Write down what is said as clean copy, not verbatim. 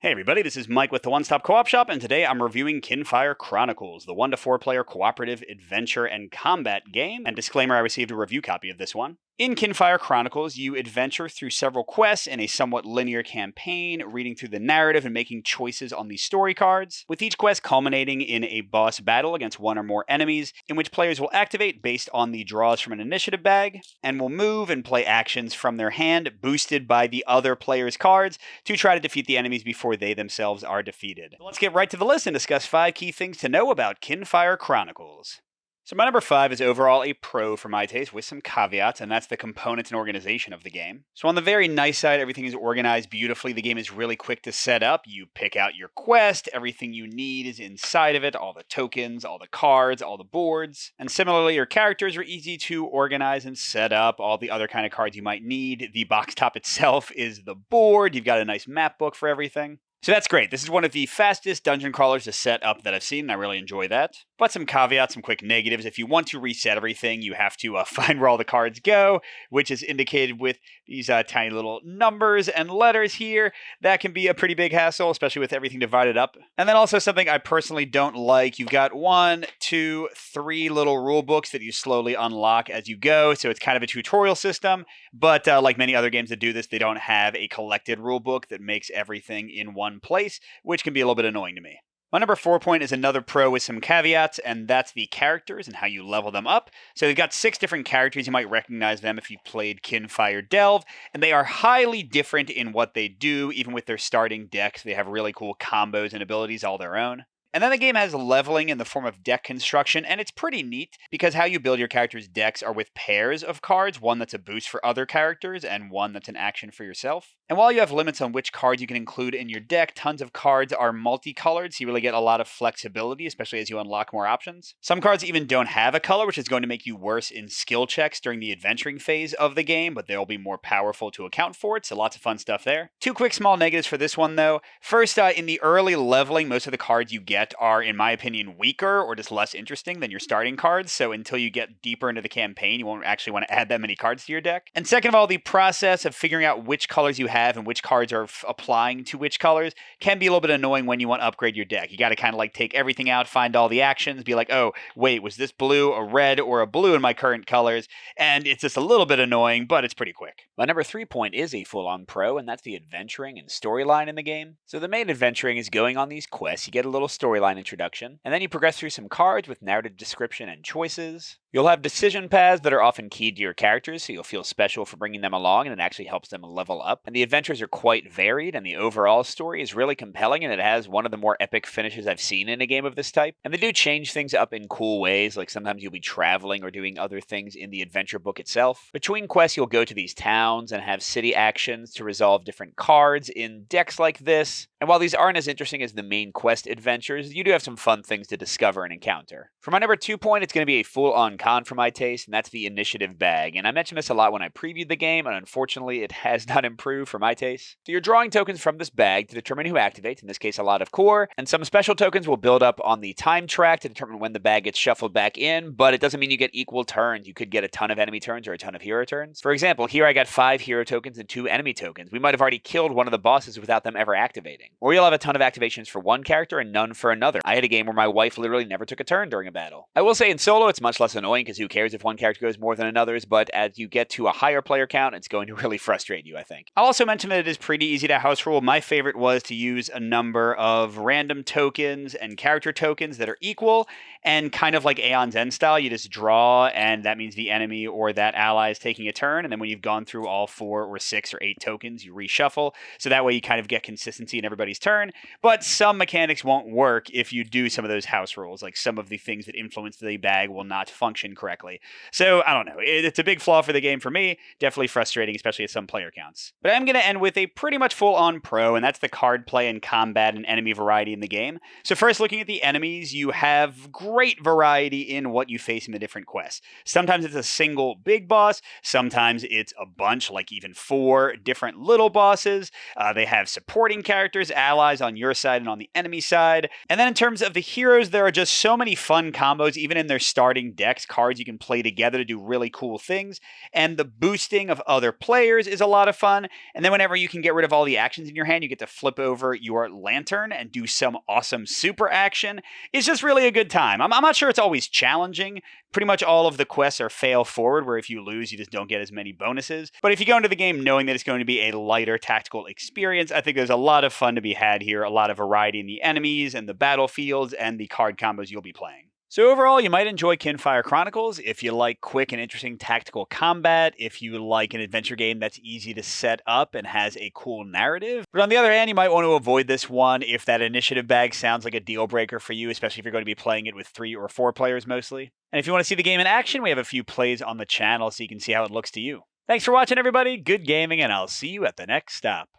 Hey everybody, this is Mike with the One Stop Co-op Shop, and today I'm reviewing Kinfire Chronicles, the 1 to 4 player cooperative adventure and combat game. And disclaimer, I received a review copy of this one. In Kinfire Chronicles, you adventure through several quests in a somewhat linear campaign, reading through the narrative and making choices on the story cards, with each quest culminating in a boss battle against one or more enemies, in which players will activate based on the draws from an initiative bag, and will move and play actions from their hand, boosted by the other player's cards, to try to defeat the enemies before they themselves are defeated. Let's get right to the list and discuss 5 key things to know about Kinfire Chronicles. So my number 5 is overall a pro for my taste, with some caveats, and that's the components and organization of the game. So on the very nice side, everything is organized beautifully. The game is really quick to set up. You pick out your quest, everything you need is inside of it, all the tokens, all the cards, all the boards. And similarly, your characters are easy to organize and set up, all the other kind of cards you might need. The box top itself is the board. You've got a nice map book for everything. So that's great. This is one of the fastest dungeon crawlers to set up that I've seen, and I really enjoy that. But some caveats, some quick negatives. If you want to reset everything, you have to find where all the cards go, which is indicated with these tiny little numbers and letters here. That can be a pretty big hassle, especially with everything divided up. And then also something I personally don't like. You've got 1, 2, 3 little rule books that you slowly unlock as you go. So it's kind of a tutorial system. But like many other games that do this, they don't have a collected rule book that makes everything in one place, which can be a little bit annoying to me. My number 4 point is another pro with some caveats, and that's the characters and how you level them up. So they've got 6 different characters. You might recognize them if you've played Kinfire Delve, and they are highly different in what they do, even with their starting decks. They have really cool combos and abilities all their own. And then the game has leveling in the form of deck construction, and it's pretty neat because how you build your character's decks are with pairs of cards, one that's a boost for other characters and one that's an action for yourself. And while you have limits on which cards you can include in your deck, tons of cards are multicolored, so you really get a lot of flexibility, especially as you unlock more options. Some cards even don't have a color, which is going to make you worse in skill checks during the adventuring phase of the game, but they'll be more powerful to account for it, so lots of fun stuff there. 2 quick small negatives for this one, though. First, in the early leveling, most of the cards you get are, in my opinion, weaker or just less interesting than your starting cards, so until you get deeper into the campaign, you won't actually want to add that many cards to your deck. And second of all, the process of figuring out which colors you have and which cards are applying to which colors can be a little bit annoying when you want to upgrade your deck. You got to kind of like take everything out, find all the actions, be like, oh, wait, was this blue, a red, or a blue in my current colors? And it's just a little bit annoying, but it's pretty quick. My number 3 point is a full-on pro, and that's the adventuring and storyline in the game. So the main adventuring is going on these quests. You get a little storyline introduction, and then you progress through some cards with narrative description and choices. You'll have decision paths that are often keyed to your characters, so you'll feel special for bringing them along, and it actually helps them level up. And the adventures are quite varied, and the overall story is really compelling, and it has one of the more epic finishes I've seen in a game of this type. And they do change things up in cool ways, like sometimes you'll be traveling or doing other things in the adventure book itself. Between quests, you'll go to these towns and have city actions to resolve different cards in decks like this. And while these aren't as interesting as the main quest adventures, you do have some fun things to discover and encounter. For my number 2 point, it's going to be a full-on con for my taste, and that's the initiative bag. And I mentioned this a lot when I previewed the game, and unfortunately it has not improved for my taste. So you're drawing tokens from this bag to determine who activates, in this case a lot of core, and some special tokens will build up on the time track to determine when the bag gets shuffled back in, but it doesn't mean you get equal turns. You could get a ton of enemy turns or a ton of hero turns. For example, here I got 5 hero tokens and 2 enemy tokens. We might have already killed one of the bosses without them ever activating. Or you'll have a ton of activations for one character and none for another. I had a game where my wife literally never took a turn during a battle. I will say in solo it's much less annoying because who cares if one character goes more than another's, but as you get to a higher player count, it's going to really frustrate you, I think. I'll also mention that it is pretty easy to house rule. My favorite was to use a number of random tokens and character tokens that are equal, and kind of like Aeon's End style, you just draw, and that means the enemy or that ally is taking a turn, and then when you've gone through all 4 or 6 or 8 tokens, you reshuffle, so that way you kind of get consistency in everybody's turn. But some mechanics won't work if you do some of those house rules, like some of the things that influence the bag will not function correctly. So, I don't know. It's a big flaw for the game for me. Definitely frustrating, especially at some player counts. But I'm going to end with a pretty much full-on pro, and that's the card play and combat and enemy variety in the game. So first, looking at the enemies, you have great variety in what you face in the different quests. Sometimes it's a single big boss. Sometimes it's a bunch, like even 4 different little bosses. They have supporting characters, allies on your side and on the enemy side. And then in terms of the heroes, there are just so many fun combos, even in their starting decks. cards you can play together to do really cool things. And the boosting of other players is a lot of fun. And then whenever you can get rid of all the actions in your hand, you get to flip over your lantern and do some awesome super action. It's just really a good time. I'm not sure it's always challenging. Pretty much all of the quests are fail forward, where if you lose, you just don't get as many bonuses. But if you go into the game knowing that it's going to be a lighter tactical experience, I think there's a lot of fun to be had here, a lot of variety in the enemies and the battlefields and the card combos you'll be playing. So overall, you might enjoy Kinfire Chronicles if you like quick and interesting tactical combat, if you like an adventure game that's easy to set up and has a cool narrative. But on the other hand, you might want to avoid this one if that initiative bag sounds like a deal breaker for you, especially if you're going to be playing it with 3 or 4 players mostly. And if you want to see the game in action, we have a few plays on the channel so you can see how it looks to you. Thanks for watching, everybody. Good gaming, and I'll see you at the next stop.